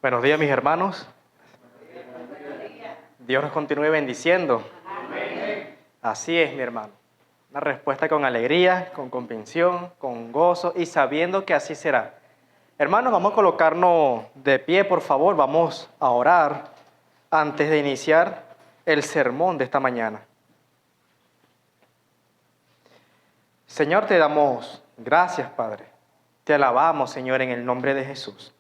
Buenos días, mis hermanos. Dios nos continúe bendiciendo. Así es, mi hermano. Una respuesta con alegría, con convicción, con gozo y sabiendo que así será. Hermanos, vamos a colocarnos de pie, por favor. Vamos a orar antes de iniciar el sermón de esta mañana. Señor, te damos gracias, Padre. Te alabamos, Señor, en el nombre de Jesús.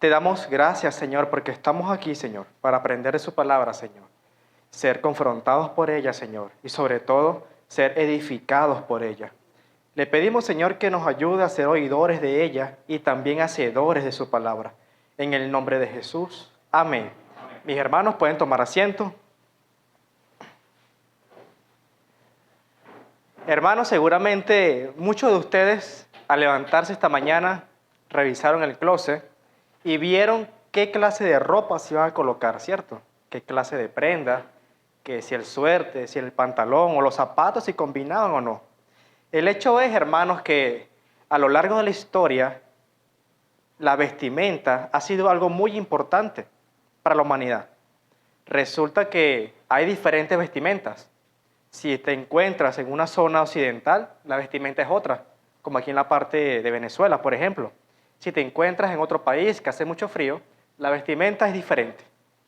Te damos gracias, Señor, porque estamos aquí, Señor, para aprender de su palabra, Señor. Ser confrontados por ella, Señor, y sobre todo, ser edificados por ella. Le pedimos, Señor, que nos ayude a ser oidores de ella y también hacedores de su palabra. En el nombre de Jesús. Amén. Mis hermanos pueden tomar asiento. Hermanos, seguramente muchos de ustedes, al levantarse esta mañana, revisaron el closet y vieron qué clase de ropa se iban a colocar, ¿cierto? Qué clase de prenda, que si el suéter, si el pantalón o los zapatos, si combinaban o no. El hecho es, hermanos, que a lo largo de la historia, la vestimenta ha sido algo muy importante para la humanidad. Resulta que hay diferentes vestimentas. Si te encuentras en una zona occidental, la vestimenta es otra, como aquí en la parte de Venezuela, por ejemplo. Si te encuentras en otro país que hace mucho frío, la vestimenta es diferente.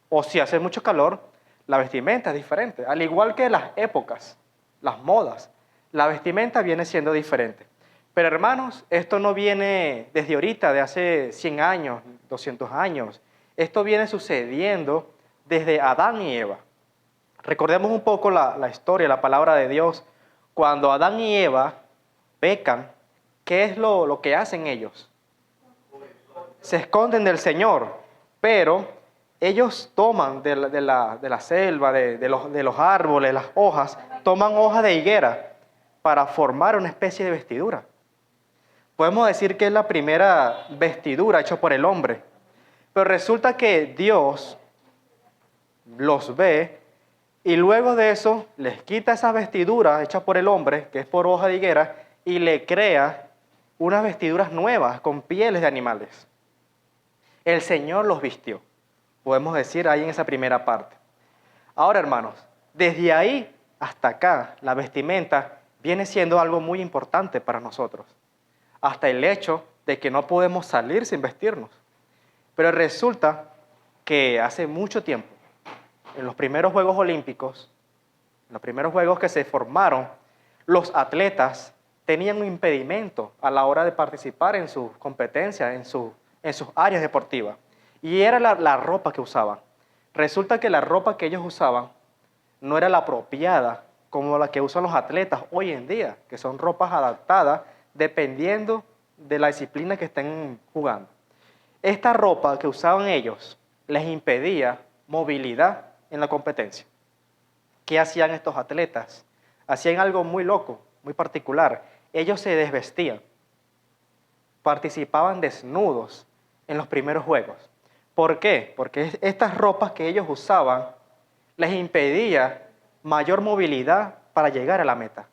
O si hace mucho calor, la vestimenta es diferente. Al igual que las épocas, las modas, la vestimenta viene siendo diferente. Pero hermanos, esto no viene desde ahorita, de hace 100 años, 200 años. Esto viene sucediendo desde Adán y Eva. Recordemos un poco la historia, la palabra de Dios. Cuando Adán y Eva pecan, ¿qué es lo que hacen ellos? Se esconden del Señor, pero ellos toman de la selva, de los árboles, las hojas, toman hojas de higuera para formar una especie de vestidura. Podemos decir que es la primera vestidura hecha por el hombre, pero resulta que Dios los ve y luego de eso les quita esa vestidura hecha por el hombre, que es por hoja de higuera, y le crea unas vestiduras nuevas con pieles de animales. El Señor los vistió, podemos decir ahí en esa primera parte. Ahora, hermanos, desde ahí hasta acá, la vestimenta viene siendo algo muy importante para nosotros. Hasta el hecho de que no podemos salir sin vestirnos. Pero resulta que hace mucho tiempo, en los primeros Juegos Olímpicos, en los primeros Juegos que se formaron, los atletas tenían un impedimento a la hora de participar en sus competencias, en sus áreas deportivas. Y era la ropa que usaban. Resulta que la ropa que ellos usaban no era la apropiada como la que usan los atletas hoy en día, que son ropas adaptadas dependiendo de la disciplina que estén jugando. Esta ropa que usaban ellos les impedía movilidad en la competencia. ¿Qué hacían estos atletas? Hacían algo muy loco, muy particular. Ellos se desvestían, participaban desnudos en los primeros juegos. ¿Por qué? Porque estas ropas que ellos usaban les impedía mayor movilidad para llegar a la meta.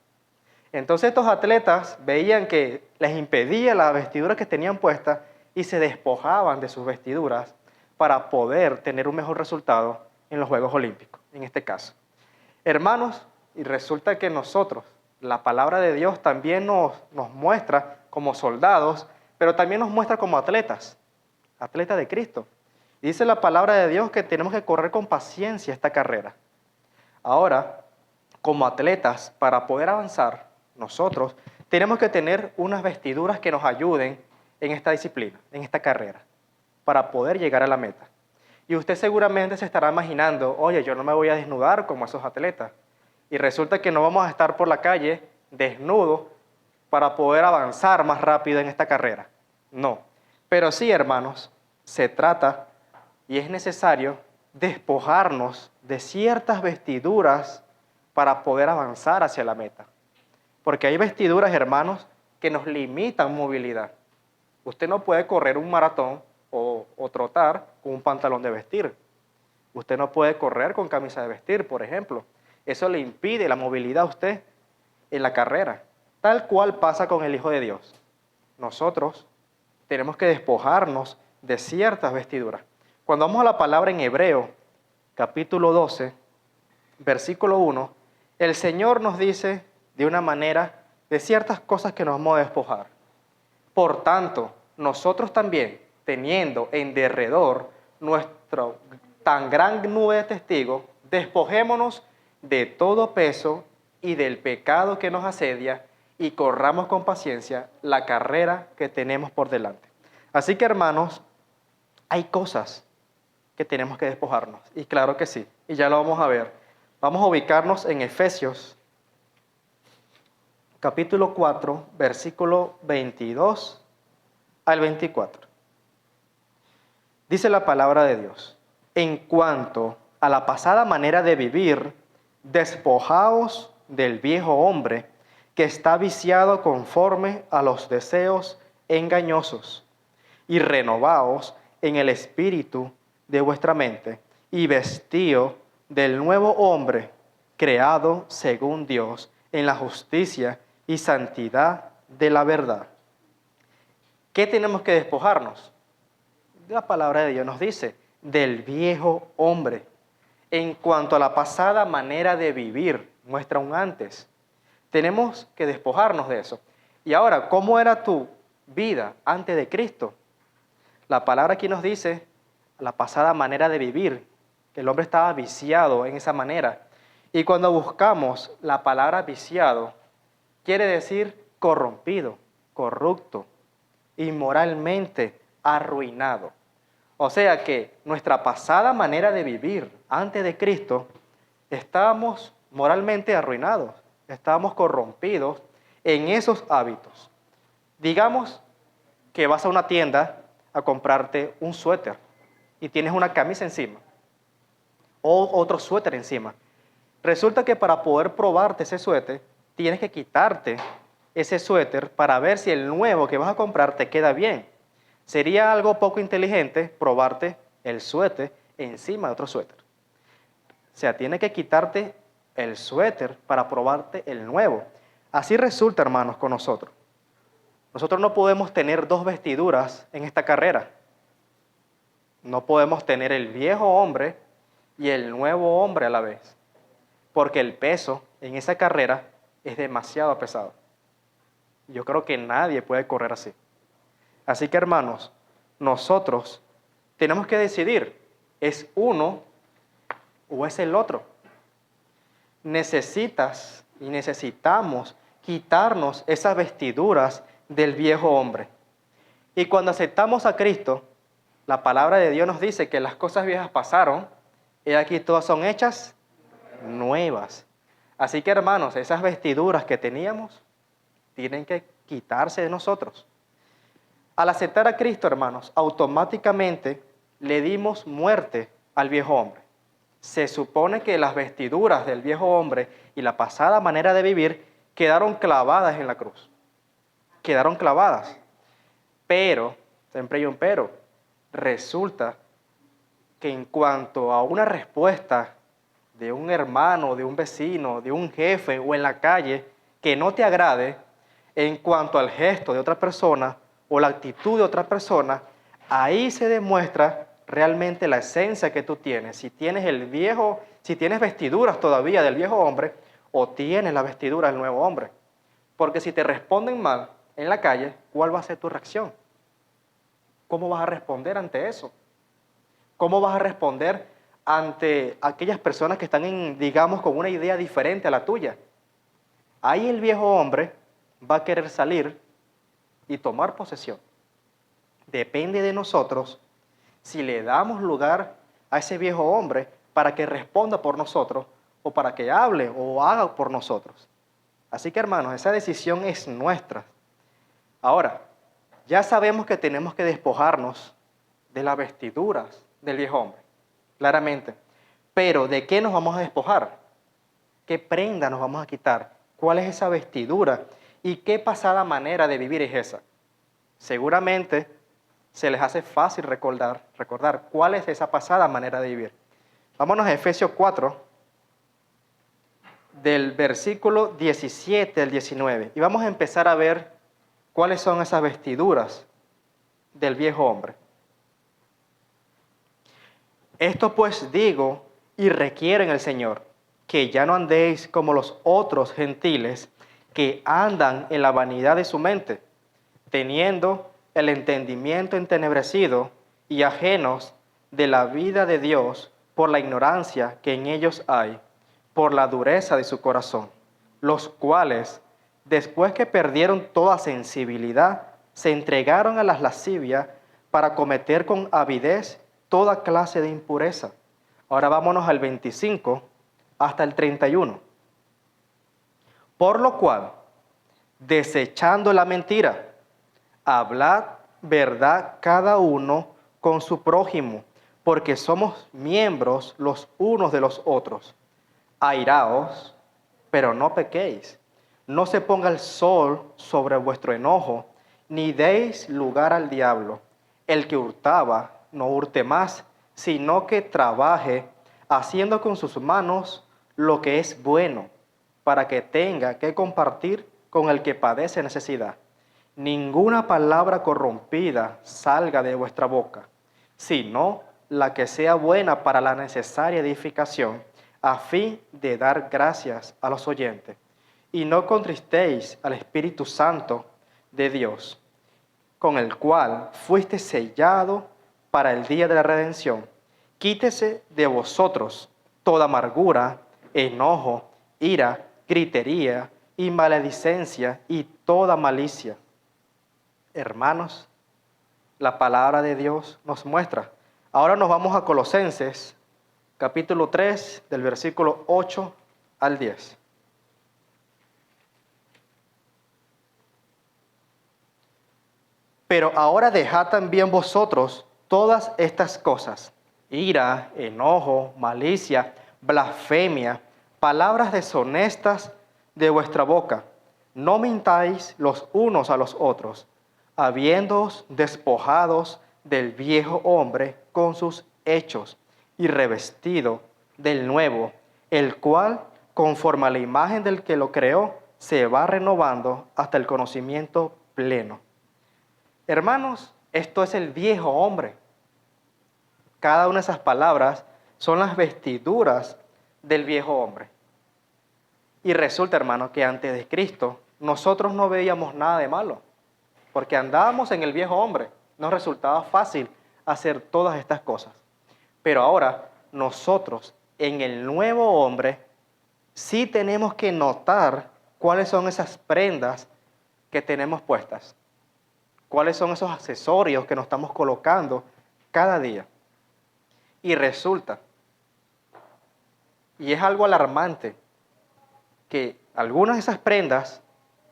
Entonces estos atletas veían que les impedía la vestidura que tenían puesta y se despojaban de sus vestiduras para poder tener un mejor resultado en los Juegos Olímpicos, en este caso. Hermanos, y resulta que nosotros, la palabra de Dios también nos muestra como soldados, pero también nos muestra como atletas de Cristo. Y dice la palabra de Dios que tenemos que correr con paciencia esta carrera. Ahora, como atletas, para poder avanzar, nosotros tenemos que tener unas vestiduras que nos ayuden en esta disciplina, en esta carrera, para poder llegar a la meta. Y usted seguramente se estará imaginando, oye, yo no me voy a desnudar como esos atletas. Y resulta que no vamos a estar por la calle desnudos para poder avanzar más rápido en esta carrera. No. Pero sí, hermanos, se trata y es necesario despojarnos de ciertas vestiduras para poder avanzar hacia la meta. Porque hay vestiduras, hermanos, que nos limitan movilidad. Usted no puede correr un maratón o trotar con un pantalón de vestir. Usted no puede correr con camisa de vestir, por ejemplo. Eso le impide la movilidad a usted en la carrera. Tal cual pasa con el Hijo de Dios. Nosotros tenemos que despojarnos de ciertas vestiduras. Cuando vamos a la palabra en Hebreo, capítulo 12, versículo 1, el Señor nos dice de una manera de ciertas cosas que nos vamos a despojar. Por tanto, nosotros también, teniendo en derredor nuestra tan gran nube de testigos, despojémonos de todo peso y del pecado que nos asedia y corramos con paciencia la carrera que tenemos por delante. Así que, hermanos, hay cosas que tenemos que despojarnos. Y claro que sí, y ya lo vamos a ver. Vamos a ubicarnos en Efesios, capítulo 4, versículo 22 al 24. Dice la palabra de Dios: en cuanto a la pasada manera de vivir, despojaos del viejo hombre que está viciado conforme a los deseos engañosos, y renovaos en el espíritu de vuestra mente, y vestíos del nuevo hombre, creado según Dios, en la justicia y santidad de la verdad. ¿Qué tenemos que despojarnos? La palabra de Dios nos dice, del viejo hombre. En cuanto a la pasada manera de vivir, muestra un antes. Tenemos que despojarnos de eso. Y ahora, ¿cómo era tu vida antes de Cristo? La palabra aquí nos dice la pasada manera de vivir, que el hombre estaba viciado en esa manera. Y cuando buscamos la palabra viciado, quiere decir corrompido, corrupto, inmoralmente arruinado. O sea que nuestra pasada manera de vivir antes de Cristo, estábamos moralmente arruinados, estábamos corrompidos en esos hábitos. Digamos que vas a una tienda a comprarte un suéter y tienes una camisa encima o otro suéter encima. Resulta que para poder probarte ese suéter, tienes que quitarte ese suéter para ver si el nuevo que vas a comprar te queda bien. Sería algo poco inteligente probarte el suéter encima de otro suéter. O sea, tienes que quitarte el suéter para probarte el nuevo. Así resulta, hermanos, con nosotros. Nosotros no podemos tener dos vestiduras en esta carrera. No podemos tener el viejo hombre y el nuevo hombre a la vez, porque el peso en esa carrera es demasiado pesado. Yo creo que nadie puede correr así. Así que, hermanos, nosotros tenemos que decidir, ¿es uno o es el otro? Necesitas y necesitamos quitarnos esas vestiduras del viejo hombre. Y cuando aceptamos a Cristo, la palabra de Dios nos dice que las cosas viejas pasaron y aquí todas son hechas nuevas. Así que, hermanos, esas vestiduras que teníamos tienen que quitarse de nosotros. Al aceptar a Cristo, hermanos, automáticamente le dimos muerte al viejo hombre. Se supone que las vestiduras del viejo hombre y la pasada manera de vivir quedaron clavadas en la cruz. Quedaron clavadas. Pero, siempre hay un pero, resulta que en cuanto a una respuesta de un hermano, de un vecino, de un jefe o en la calle que no te agrade, en cuanto al gesto de otra persona o la actitud de otra persona, ahí se demuestra realmente la esencia que tú tienes. Si tienes si tienes vestiduras todavía del viejo hombre o tienes la vestidura del nuevo hombre. Porque si te responden mal en la calle, ¿cuál va a ser tu reacción? ¿Cómo vas a responder ante eso? ¿Cómo vas a responder ante aquellas personas que están, digamos, con una idea diferente a la tuya? Ahí el viejo hombre va a querer salir y tomar posesión. Depende de nosotros si le damos lugar a ese viejo hombre para que responda por nosotros o para que hable o haga por nosotros. Así que, hermanos, esa decisión es nuestra. Ahora, ya sabemos que tenemos que despojarnos de las vestiduras del viejo hombre, claramente. Pero, ¿de qué nos vamos a despojar? ¿Qué prenda nos vamos a quitar? ¿Cuál es esa vestidura? ¿Y qué pasada manera de vivir es esa? Seguramente se les hace fácil recordar cuál es esa pasada manera de vivir. Vámonos a Efesios 4, del versículo 17 al 19. Y vamos a empezar a ver cuáles son esas vestiduras del viejo hombre. Esto pues digo y requiero en el Señor, que ya no andéis como los otros gentiles que andan en la vanidad de su mente, teniendo el entendimiento entenebrecido y ajenos de la vida de Dios por la ignorancia que en ellos hay, por la dureza de su corazón, los cuales, después que perdieron toda sensibilidad, se entregaron a las lascivias para cometer con avidez toda clase de impureza. Ahora vámonos al 25 hasta el 31. Por lo cual, desechando la mentira, hablad verdad cada uno con su prójimo, porque somos miembros los unos de los otros. Airaos, pero no pequéis. No se ponga el sol sobre vuestro enojo, ni deis lugar al diablo. El que hurtaba, no hurte más, sino que trabaje, haciendo con sus manos lo que es bueno, para que tenga que compartir con el que padece necesidad. Ninguna palabra corrompida salga de vuestra boca, sino la que sea buena para la necesaria edificación, a fin de dar gracias a los oyentes. Y no contristéis al Espíritu Santo de Dios, con el cual fuiste sellado para el día de la redención. Quítese de vosotros toda amargura, enojo, ira, gritería y maledicencia y toda malicia. Hermanos, la palabra de Dios nos muestra. Ahora nos vamos a Colosenses, capítulo 3, del versículo 8 al 10. Pero ahora dejad también vosotros todas estas cosas: ira, enojo, malicia, blasfemia, palabras deshonestas de vuestra boca. No mintáis los unos a los otros, habiéndoos despojados del viejo hombre con sus hechos, y revestido del nuevo, el cual, conforme a la imagen del que lo creó, se va renovando hasta el conocimiento pleno. Hermanos, esto es el viejo hombre. Cada una de esas palabras son las vestiduras del viejo hombre. Y resulta, hermano, que antes de Cristo nosotros no veíamos nada de malo, porque andábamos en el viejo hombre. Nos resultaba fácil hacer todas estas cosas. Pero ahora nosotros en el nuevo hombre sí tenemos que notar cuáles son esas prendas que tenemos puestas, cuáles son esos accesorios que nos estamos colocando cada día. Y resulta, y es algo alarmante, que algunas de esas prendas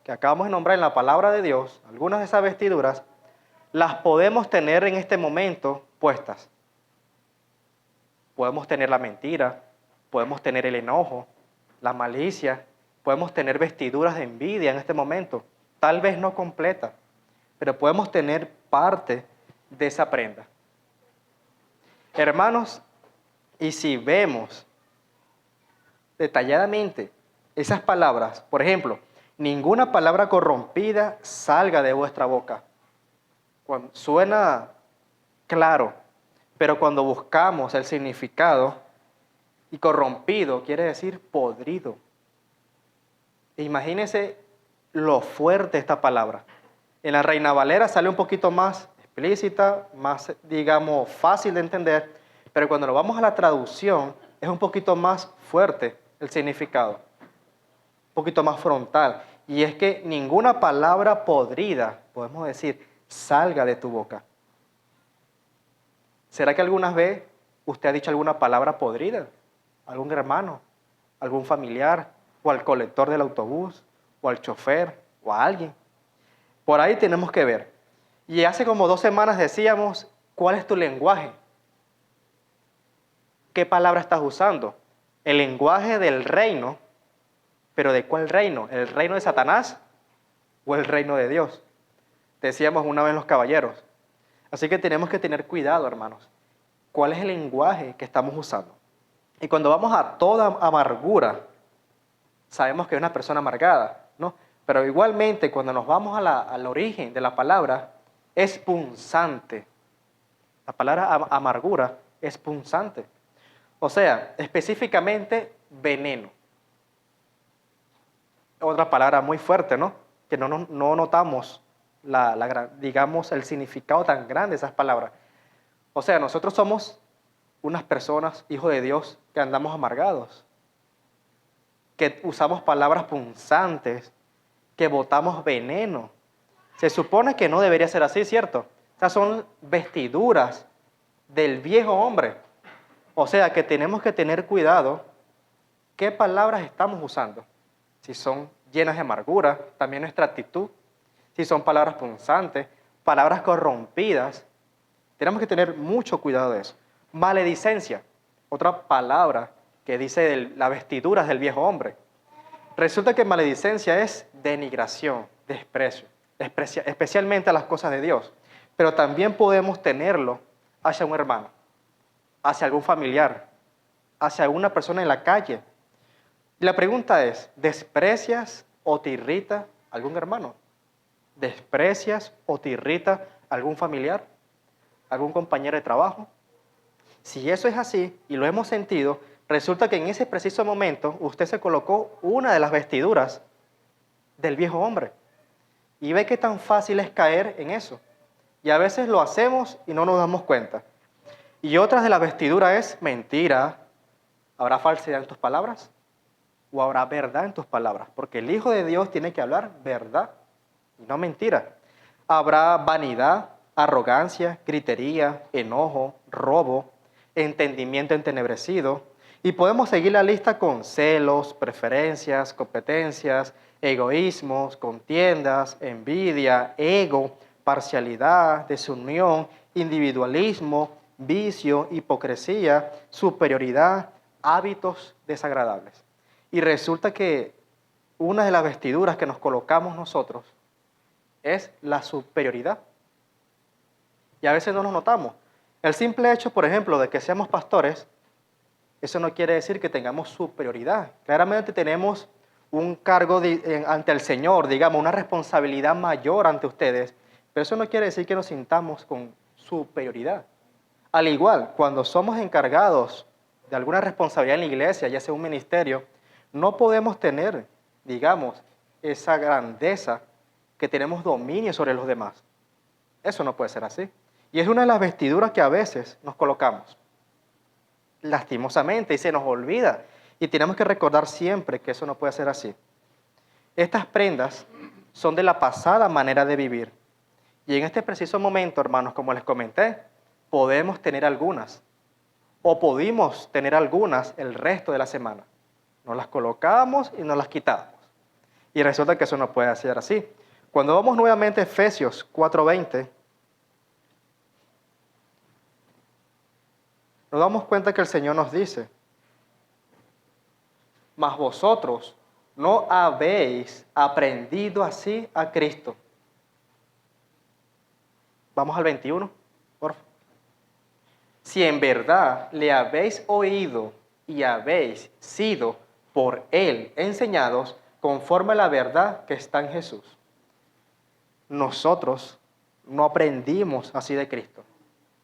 que acabamos de nombrar en la palabra de Dios, algunas de esas vestiduras, las podemos tener en este momento puestas. Podemos tener la mentira, podemos tener el enojo, la malicia, podemos tener vestiduras de envidia en este momento, tal vez no completa, pero podemos tener parte de esa prenda. Hermanos, y si vemos detalladamente esas palabras, por ejemplo, ninguna palabra corrompida salga de vuestra boca. Suena claro, pero cuando buscamos el significado, y corrompido quiere decir podrido. Imagínense lo fuerte esta palabra. En la Reina Valera sale un poquito más explícita, más, digamos, fácil de entender, pero cuando lo vamos a la traducción es un poquito más fuerte el significado, un poquito más frontal. Y es que ninguna palabra podrida, podemos decir, salga de tu boca. ¿Será que alguna vez usted ha dicho alguna palabra podrida? ¿Algún hermano, algún familiar, o al colector del autobús, o al chofer, o a alguien? Por ahí tenemos que ver. Y hace como 2 semanas decíamos, ¿cuál es tu lenguaje? ¿Qué palabra estás usando? El lenguaje del reino, pero ¿de cuál reino? ¿El reino de Satanás o el reino de Dios? Decíamos una vez los caballeros. Así que tenemos que tener cuidado, hermanos. ¿Cuál es el lenguaje que estamos usando? Y cuando vamos a toda amargura, sabemos que es una persona amargada, ¿no? Pero igualmente, cuando nos vamos al origen de la palabra, es punzante. La palabra amargura es punzante. O sea, específicamente veneno. Otra palabra muy fuerte, ¿no? Que no notamos digamos, el significado tan grande de esas palabras. O sea, nosotros somos unas personas, hijos de Dios, que andamos amargados, que usamos palabras punzantes, que botamos veneno. Se supone que no debería ser así, ¿cierto? Estas son vestiduras del viejo hombre. O sea, que tenemos que tener cuidado qué palabras estamos usando. Si son llenas de amargura, también nuestra actitud. Si son palabras punzantes, palabras corrompidas. Tenemos que tener mucho cuidado de eso. Maledicencia, otra palabra que dice las vestiduras del viejo hombre. Resulta que maledicencia es denigración, desprecio, especialmente a las cosas de Dios. Pero también podemos tenerlo hacia un hermano, hacia algún familiar, hacia alguna persona en la calle. Y la pregunta es, ¿desprecias o te irrita algún hermano? ¿Desprecias o te irrita algún familiar? ¿Algún compañero de trabajo? Si eso es así y lo hemos sentido, resulta que en ese preciso momento usted se colocó una de las vestiduras del viejo hombre. Y ve qué tan fácil es caer en eso. Y a veces lo hacemos y no nos damos cuenta. Y otra de las vestiduras es mentira. ¿Habrá falsedad en tus palabras? ¿O habrá verdad en tus palabras? Porque el Hijo de Dios tiene que hablar verdad y no mentira. Habrá vanidad, arrogancia, gritería, enojo, robo, entendimiento entenebrecido. Y podemos seguir la lista con celos, preferencias, competencias, egoísmos, contiendas, envidia, ego, parcialidad, desunión, individualismo, vicio, hipocresía, superioridad, hábitos desagradables. Y resulta que una de las vestiduras que nos colocamos nosotros es la superioridad. Y a veces no nos notamos. El simple hecho, por ejemplo, de que seamos pastores, eso no quiere decir que tengamos superioridad. Claramente tenemos un cargo ante el Señor, digamos, una responsabilidad mayor ante ustedes, pero eso no quiere decir que nos sintamos con superioridad. Al igual, cuando somos encargados de alguna responsabilidad en la iglesia, ya sea un ministerio, no podemos tener, digamos, esa grandeza que tenemos dominio sobre los demás. Eso no puede ser así. Y es una de las vestiduras que a veces nos colocamos, lastimosamente, y se nos olvida. Y tenemos que recordar siempre que eso no puede ser así. Estas prendas son de la pasada manera de vivir. Y en este preciso momento, hermanos, como les comenté, podemos tener algunas, o pudimos tener algunas el resto de la semana. Nos las colocamos y nos las quitamos. Y resulta que eso no puede ser así. Cuando vamos nuevamente a Efesios 4:20, nos damos cuenta que el Señor nos dice, mas vosotros no habéis aprendido así a Cristo. Vamos al 21, por favor. Si en verdad le habéis oído y habéis sido por Él enseñados conforme a la verdad que está en Jesús. Nosotros no aprendimos así de Cristo.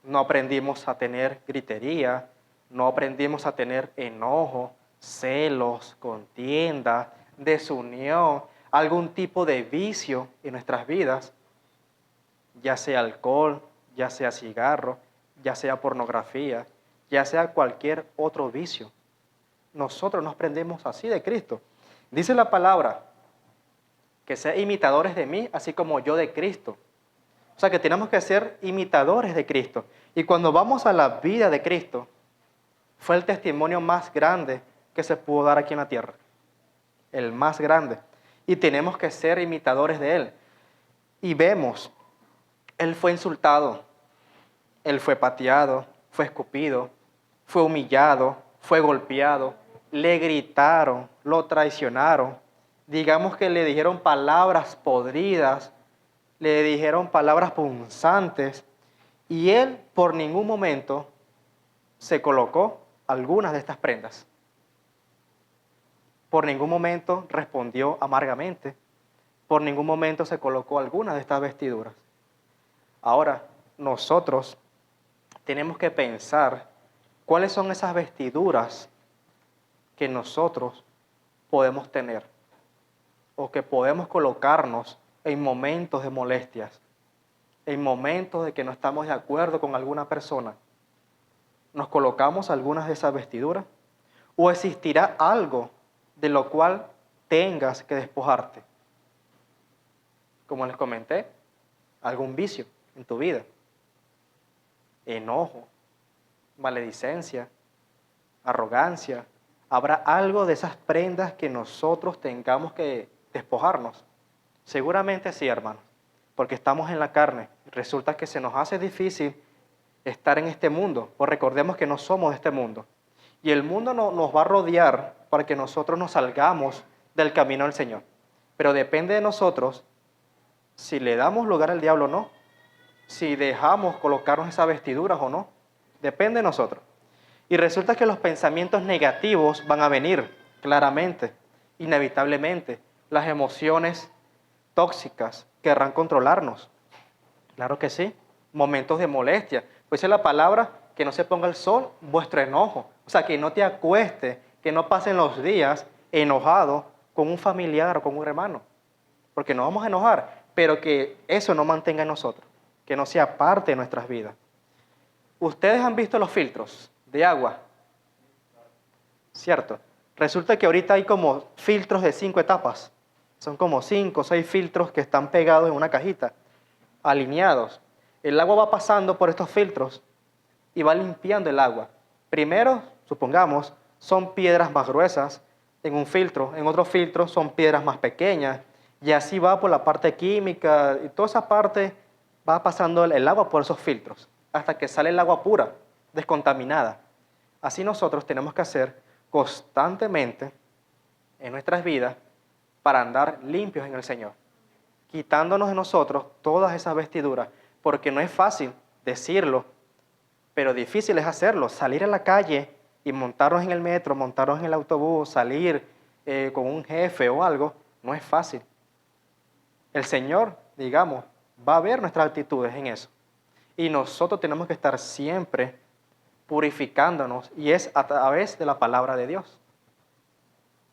No aprendimos a tener gritería, no aprendimos a tener enojo, celos, contienda, desunión, algún tipo de vicio en nuestras vidas, ya sea alcohol, ya sea cigarro, ya sea pornografía, ya sea cualquier otro vicio. Nosotros no aprendemos así de Cristo. Dice la palabra, que sean imitadores de mí, así como yo de Cristo. O sea que tenemos que ser imitadores de Cristo. Y cuando vamos a la vida de Cristo, fue el testimonio más grande que se pudo dar aquí en la tierra. El más grande. Y tenemos que ser imitadores de Él. Y vemos, Él fue insultado, Él fue pateado, fue escupido, fue humillado, fue golpeado, le gritaron, lo traicionaron. Digamos que le dijeron palabras podridas, le dijeron palabras punzantes, y Él por ningún momento se colocó algunas de estas prendas. Por ningún momento respondió amargamente. Por ningún momento se colocó alguna de estas vestiduras. Ahora, nosotros tenemos que pensar ¿Cuáles son esas vestiduras que nosotros podemos tener o que podemos colocarnos en momentos de molestias, en momentos de que no estamos de acuerdo con alguna persona? ¿Nos colocamos algunas de esas vestiduras? ¿O existirá algo de lo cual tengas que despojarte? Como les comenté, algún vicio en tu vida, enojo, maledicencia, arrogancia. ¿Habrá algo de esas prendas que nosotros tengamos que despojarnos? Seguramente sí, hermanos, porque estamos en la carne. Resulta que se nos hace difícil estar en este mundo, pues recordemos que no somos de este mundo. Y el mundo nos va a rodear para que nosotros nos salgamos del camino del Señor. Pero depende de nosotros si le damos lugar al diablo o no, si dejamos colocarnos esas vestiduras o no. Depende de nosotros. Y resulta que los pensamientos negativos van a venir, claramente, inevitablemente. Las emociones tóxicas querrán controlarnos. Claro que sí. Momentos de molestia. Pues es la palabra, que no se ponga el sol, vuestro enojo. O sea, que no te acueste, que no pasen los días enojado con un familiar o con un hermano. Porque nos vamos a enojar, pero que eso no mantenga en nosotros, que no sea parte de nuestras vidas. Ustedes han visto los filtros de agua, ¿cierto? Resulta que ahorita hay como filtros de 5 etapas. Son como 5 o 6 filtros que están pegados en una cajita, alineados. El agua va pasando por estos filtros y va limpiando el agua. Primero, supongamos, son piedras más gruesas en un filtro, en otro filtro son piedras más pequeñas, y así va por la parte química, y toda esa parte va pasando el agua por esos filtros, hasta que sale el agua pura, descontaminada. Así nosotros tenemos que hacer constantemente en nuestras vidas para andar limpios en el Señor, quitándonos de nosotros todas esas vestiduras, porque no es fácil decirlo, pero difícil es hacerlo, salir a la calle y montarnos en el metro, montarnos en el autobús, salir con un jefe o algo, no es fácil. El Señor, digamos, va a ver nuestras actitudes en eso. Y nosotros tenemos que estar siempre purificándonos, y es a través de la palabra de Dios.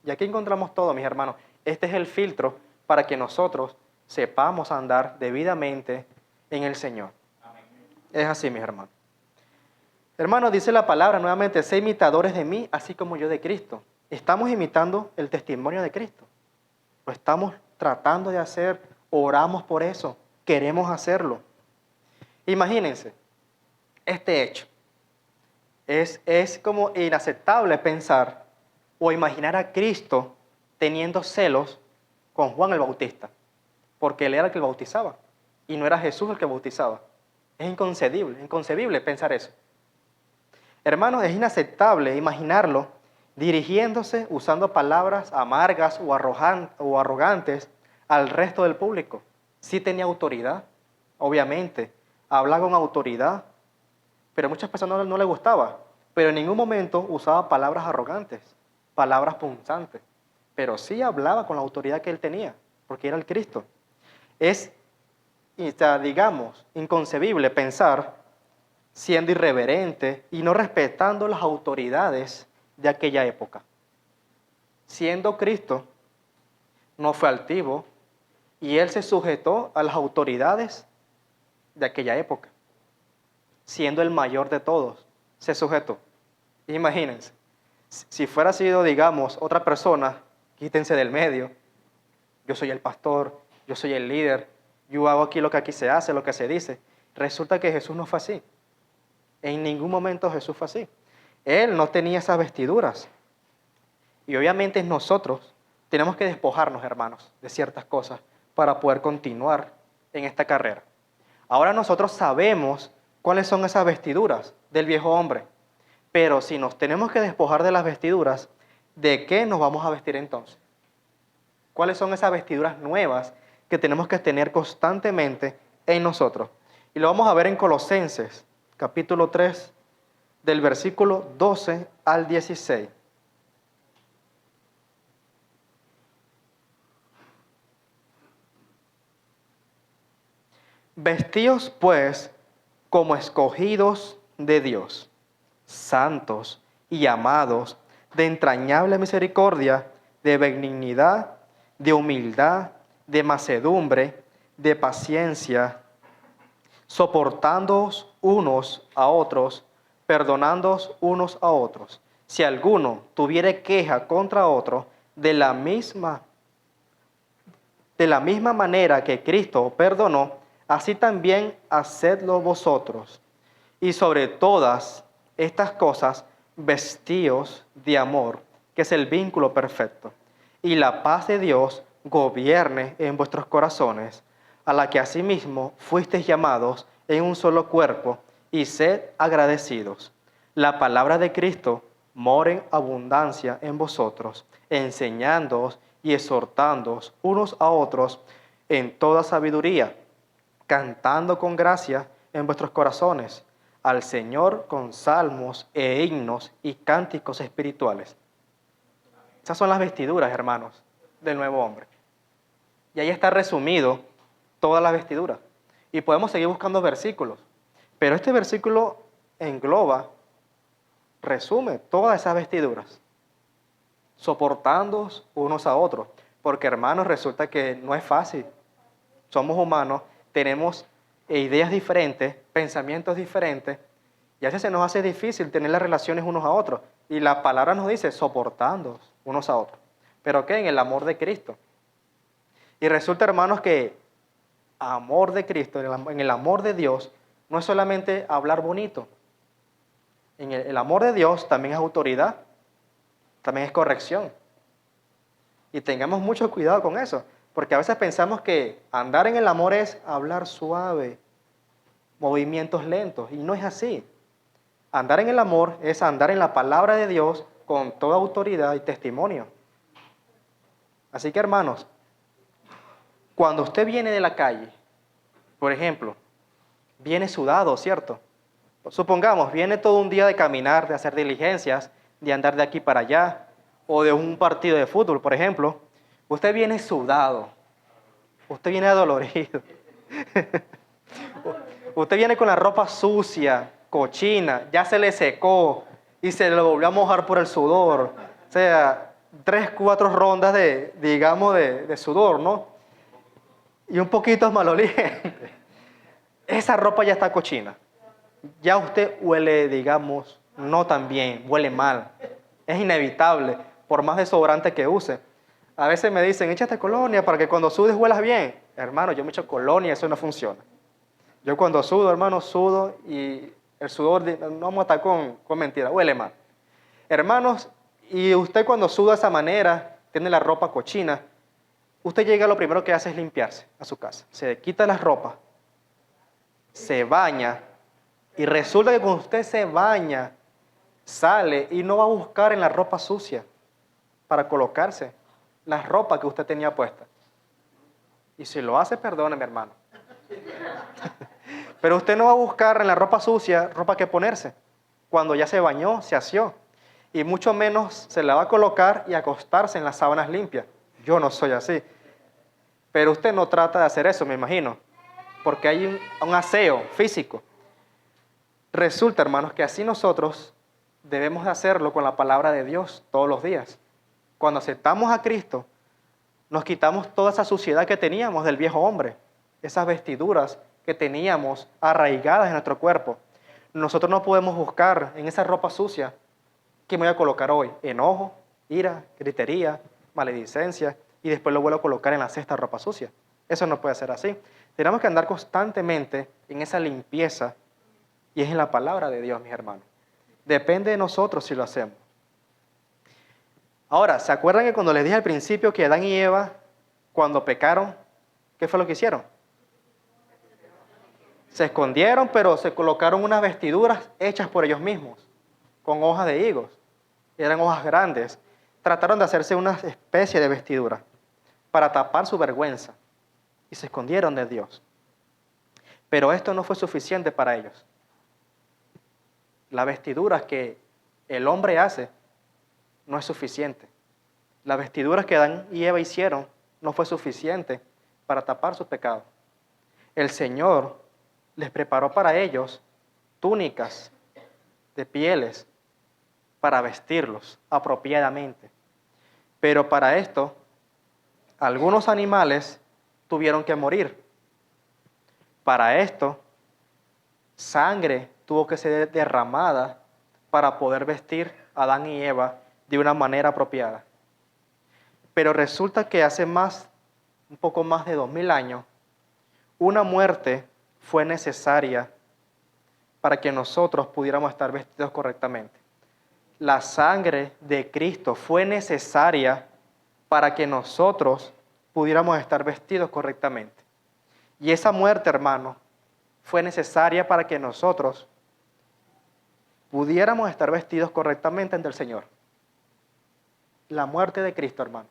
Y aquí encontramos todo, mis hermanos. Este es el filtro para que nosotros sepamos andar debidamente en el Señor. Amén. Es así, mis hermanos. Hermanos, dice la palabra nuevamente, sé imitadores de mí, así como yo de Cristo. Estamos imitando el testimonio de Cristo. Lo estamos tratando de hacer, oramos por eso, queremos hacerlo. Imagínense este hecho. Es como inaceptable pensar o imaginar a Cristo teniendo celos con Juan el Bautista, porque él era el que bautizaba y no era Jesús el que bautizaba. Es inconcebible pensar eso. Hermanos, es inaceptable imaginarlo dirigiéndose, usando palabras amargas o arrogantes al resto del público. Sí tenía autoridad, obviamente, hablaba con autoridad, pero a muchas personas no les gustaba. Pero en ningún momento usaba palabras arrogantes, palabras punzantes, pero sí hablaba con la autoridad que él tenía, porque era el Cristo. Es, digamos, inconcebible pensar siendo irreverente y no respetando las autoridades de aquella época. Siendo Cristo, no fue altivo y él se sujetó a las autoridades de aquella época. Siendo el mayor de todos, se sujetó. Imagínense, si fuera sido, digamos, otra persona, quítense del medio, yo soy el pastor, yo soy el líder, yo hago aquí lo que aquí se hace, lo que se dice. Resulta que Jesús no fue así. En ningún momento Jesús fue así. Él no tenía esas vestiduras. Y obviamente nosotros tenemos que despojarnos, hermanos, de ciertas cosas para poder continuar en esta carrera. Ahora nosotros sabemos cuáles son esas vestiduras del viejo hombre. Pero si nos tenemos que despojar de las vestiduras, ¿de qué nos vamos a vestir entonces? ¿Cuáles son esas vestiduras nuevas que tenemos que tener constantemente en nosotros? Y lo vamos a ver en Colosenses, capítulo 3, del versículo 12 al 16. Vestíos pues como escogidos de Dios, santos y amados, de entrañable misericordia, de benignidad, de humildad, de mansedumbre, de paciencia, soportándoos unos a otros, perdonándoos unos a otros. Si alguno tuviere queja contra otro, de la misma manera que Cristo perdonó, así también hacedlo vosotros. Y sobre todas estas cosas, vestíos de amor, que es el vínculo perfecto. Y la paz de Dios gobierne en vuestros corazones, a la que asimismo fuisteis llamados en un solo cuerpo, y sed agradecidos. La palabra de Cristo more en abundancia en vosotros, enseñándoos y exhortándoos unos a otros en toda sabiduría, cantando con gracia en vuestros corazones al Señor con salmos e himnos y cánticos espirituales. Esas son las vestiduras, hermanos, del nuevo hombre. Y ahí está resumido todas las vestiduras. Y podemos seguir buscando versículos. Pero este versículo engloba, resume todas esas vestiduras. Soportándoos unos a otros. Porque, hermanos, resulta que no es fácil. Somos humanos, tenemos ideas diferentes, pensamientos diferentes, y a veces se nos hace difícil tener las relaciones unos a otros. Y la palabra nos dice, soportándoos unos a otros. ¿Pero qué? En el amor de Cristo. Y resulta, hermanos, que amor de Cristo, en el amor de Dios, no es solamente hablar bonito. En el amor de Dios también es autoridad, también es corrección. Y tengamos mucho cuidado con eso, porque a veces pensamos que andar en el amor es hablar suave, movimientos lentos, y no es así. Andar en el amor es andar en la palabra de Dios con toda autoridad y testimonio. Así que, hermanos, cuando usted viene de la calle, por ejemplo, viene sudado, ¿cierto? Supongamos, viene todo un día de caminar, de hacer diligencias, de andar de aquí para allá, o de un partido de fútbol, por ejemplo. Usted viene sudado, usted viene adolorido. Usted viene con la ropa sucia, cochina, ya se le secó y se le volvió a mojar por el sudor. O sea, 3, 4 rondas de sudor, ¿no? Y un poquito maloliente. Esa ropa ya está cochina. Ya usted huele, digamos, no tan bien, huele mal. Es inevitable, por más desodorante que use. A veces me dicen, échate colonia para que cuando sudes huelas bien. Hermano, yo me echo colonia, eso no funciona. Yo cuando sudo, hermano, sudo y el sudor, no vamos a estar con mentiras, huele mal. Hermanos, y usted cuando suda de esa manera, tiene la ropa cochina, usted llega, lo primero que hace es limpiarse a su casa. Se quita las ropas, se baña, y resulta que cuando usted se baña, sale y no va a buscar en la ropa sucia para colocarse la ropa que usted tenía puesta. Y si lo hace, perdóneme, hermano. Pero usted no va a buscar en la ropa sucia ropa que ponerse cuando ya se bañó, se aseó. Y mucho menos se la va a colocar y acostarse en las sábanas limpias. Yo no soy así. Pero usted no trata de hacer eso, me imagino, porque hay un aseo físico. Resulta, hermanos, que así nosotros debemos de hacerlo con la palabra de Dios todos los días. Cuando aceptamos a Cristo, nos quitamos toda esa suciedad que teníamos del viejo hombre, esas vestiduras que teníamos arraigadas en nuestro cuerpo. Nosotros no podemos buscar en esa ropa sucia, ¿qué me voy a colocar hoy? Enojo, ira, gritería, maledicencia, y después lo vuelvo a colocar en la cesta ropa sucia. Eso no puede ser así. Tenemos que andar constantemente en esa limpieza, y es en la palabra de Dios, mis hermanos. Depende de nosotros si lo hacemos. Ahora, ¿se acuerdan que cuando les dije al principio que Adán y Eva, cuando pecaron, qué fue lo que hicieron? Se escondieron, pero se colocaron unas vestiduras hechas por ellos mismos, con hojas de higos. Eran hojas grandes. Trataron de hacerse una especie de vestidura para tapar su vergüenza y se escondieron de Dios. Pero esto no fue suficiente para ellos. Las vestiduras que el hombre hace no es suficiente. Las vestiduras que Adán y Eva hicieron no fue suficiente para tapar su pecado. El Señor les preparó para ellos túnicas de pieles para vestirlos apropiadamente. Pero para esto, algunos animales tuvieron que morir. Para esto, sangre tuvo que ser derramada para poder vestir a Adán y Eva de una manera apropiada. Pero resulta que hace un poco más de 2000 años, una muerte fue necesaria para que nosotros pudiéramos estar vestidos correctamente. La sangre de Cristo fue necesaria para que nosotros pudiéramos estar vestidos correctamente. Y esa muerte, hermano, fue necesaria para que nosotros pudiéramos estar vestidos correctamente ante el Señor. La muerte de Cristo, hermano.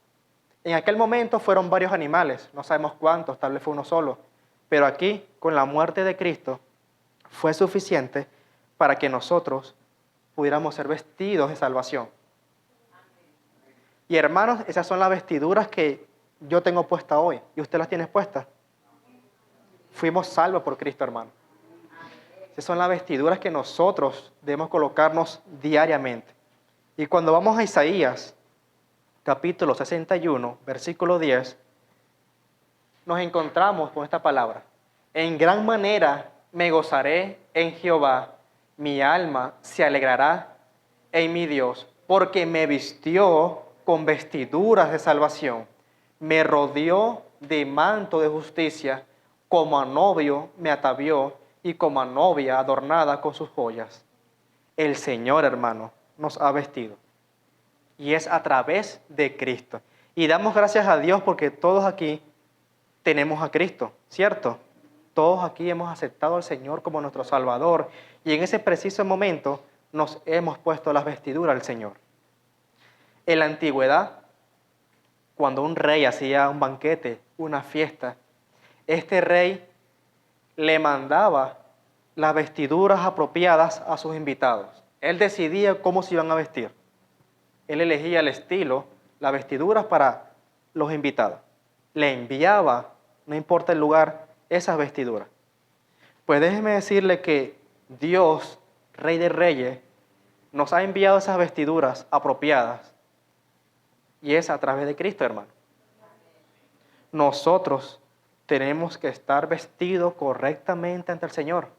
En aquel momento fueron varios animales, no sabemos cuántos, tal vez fue uno solo, pero aquí, con la muerte de Cristo, fue suficiente para que nosotros pudiéramos ser vestidos de salvación. Y hermanos, esas son las vestiduras que yo tengo puesta hoy, y usted las tiene puestas. Fuimos salvos por Cristo, hermano. Esas son las vestiduras que nosotros debemos colocarnos diariamente. Y cuando vamos a Isaías, capítulo 61, versículo 10, nos encontramos con esta palabra. En gran manera me gozaré en Jehová, mi alma se alegrará en mi Dios, porque me vistió con vestiduras de salvación, me rodeó de manto de justicia, como a novio me atavió y como a novia adornada con sus joyas. El Señor, hermano, nos ha vestido. Y es a través de Cristo. Y damos gracias a Dios porque todos aquí tenemos a Cristo, ¿cierto? Todos aquí hemos aceptado al Señor como nuestro Salvador. Y en ese preciso momento nos hemos puesto las vestiduras del Señor. En la antigüedad, cuando un rey hacía un banquete, una fiesta, este rey le mandaba las vestiduras apropiadas a sus invitados. Él decidía cómo se iban a vestir. Él elegía el estilo, las vestiduras para los invitados. Le enviaba, no importa el lugar, esas vestiduras. Pues déjeme decirle que Dios, Rey de Reyes, nos ha enviado esas vestiduras apropiadas. Y es a través de Cristo, hermano. Nosotros tenemos que estar vestidos correctamente ante el Señor.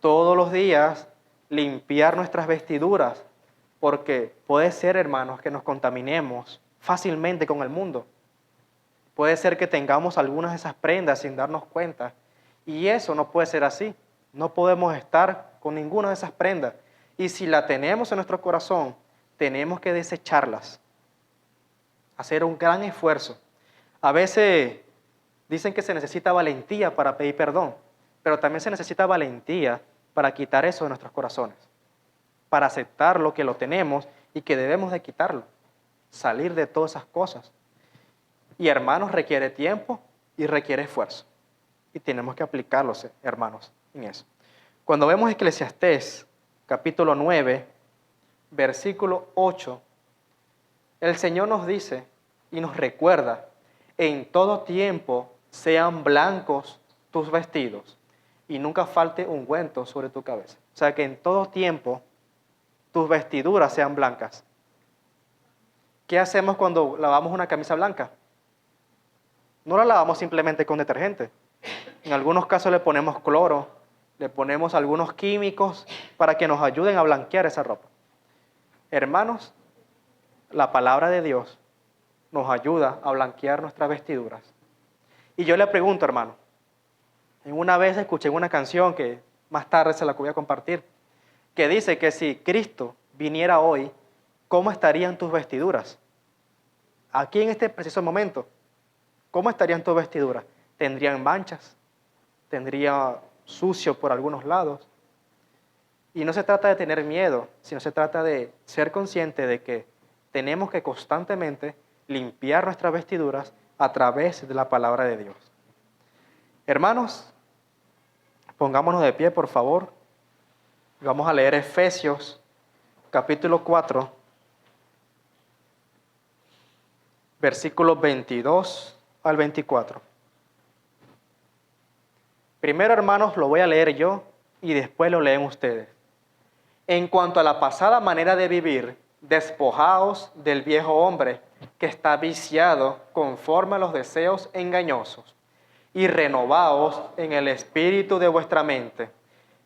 Todos los días limpiar nuestras vestiduras, porque puede ser, hermanos, que nos contaminemos fácilmente con el mundo. Puede ser que tengamos algunas de esas prendas sin darnos cuenta, y eso no puede ser así. No podemos estar con ninguna de esas prendas, y si la tenemos en nuestro corazón, tenemos que desecharlas, hacer un gran esfuerzo. A veces dicen que se necesita valentía para pedir perdón, pero también se necesita valentía para quitar eso de nuestros corazones, para aceptar lo que lo tenemos y que debemos de quitarlo, salir de todas esas cosas. Y hermanos, requiere tiempo y requiere esfuerzo. Y tenemos que aplicarlos, hermanos, en eso. Cuando vemos Eclesiastés, capítulo 9, versículo 8, el Señor nos dice y nos recuerda, en todo tiempo sean blancos tus vestidos y nunca falte ungüento sobre tu cabeza. O sea, que en todo tiempo tus vestiduras sean blancas. ¿Qué hacemos cuando lavamos una camisa blanca? No la lavamos simplemente con detergente. En algunos casos le ponemos cloro, le ponemos algunos químicos para que nos ayuden a blanquear esa ropa. Hermanos, la palabra de Dios nos ayuda a blanquear nuestras vestiduras. Y yo le pregunto, hermano, en una vez escuché una canción que más tarde se la voy a compartir, que dice que si Cristo viniera hoy, ¿cómo estarían tus vestiduras? Aquí en este preciso momento, ¿cómo estarían tus vestiduras? ¿Tendrían manchas? ¿Tendría sucio por algunos lados? Y no se trata de tener miedo, sino se trata de ser consciente de que tenemos que constantemente limpiar nuestras vestiduras a través de la palabra de Dios. Hermanos, pongámonos de pie, por favor. Vamos a leer Efesios, capítulo 4, versículos 22 al 24. Primero, hermanos, lo voy a leer yo y después lo leen ustedes. En cuanto a la pasada manera de vivir, despojaos del viejo hombre que está viciado conforme a los deseos engañosos, y renovaos en el espíritu de vuestra mente,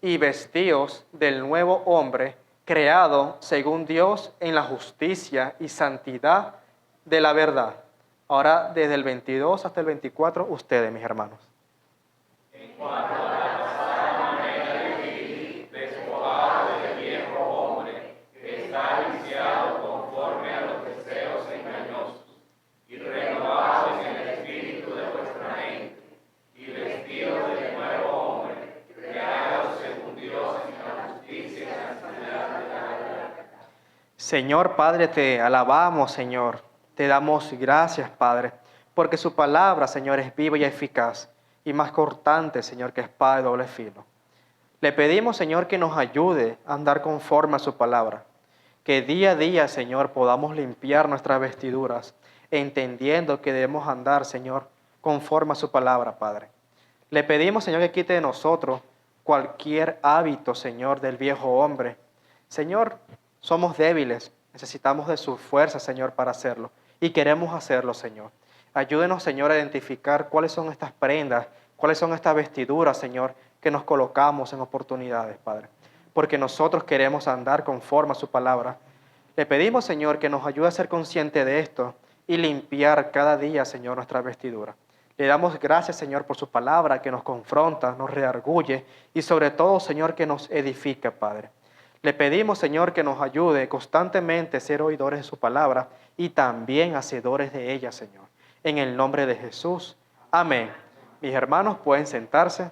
y vestíos del nuevo hombre, creado según Dios en la justicia y santidad de la verdad. Ahora, desde el 22 hasta el 24, ustedes, mis hermanos. En cuanto a la pasada manera de vivir, despojaos del viejo hombre, que está viciado conforme a los deseos engañosos, y renovaos en el espíritu de vuestra mente, y vestidos del nuevo hombre, creado según Dios en la justicia y santidad de la verdad. Señor Padre, te alabamos, Señor. Te damos gracias, Padre, porque su palabra, Señor, es viva y eficaz, y más cortante, Señor, que espada de doble filo. Le pedimos, Señor, que nos ayude a andar conforme a su palabra, que día a día, Señor, podamos limpiar nuestras vestiduras, entendiendo que debemos andar, Señor, conforme a su palabra, Padre. Le pedimos, Señor, que quite de nosotros cualquier hábito, Señor, del viejo hombre. Señor, somos débiles, necesitamos de su fuerza, Señor, para hacerlo. Y queremos hacerlo, Señor. Ayúdenos, Señor, a identificar cuáles son estas prendas, cuáles son estas vestiduras, Señor, que nos colocamos en oportunidades, Padre. Porque nosotros queremos andar conforme a su palabra. Le pedimos, Señor, que nos ayude a ser consciente de esto y limpiar cada día, Señor, nuestra vestidura. Le damos gracias, Señor, por su palabra que nos confronta, nos redarguye y sobre todo, Señor, que nos edifica, Padre. Le pedimos, Señor, que nos ayude constantemente a ser oidores de su palabra y también hacedores de ella, Señor. En el nombre de Jesús. Amén. Mis hermanos pueden sentarse.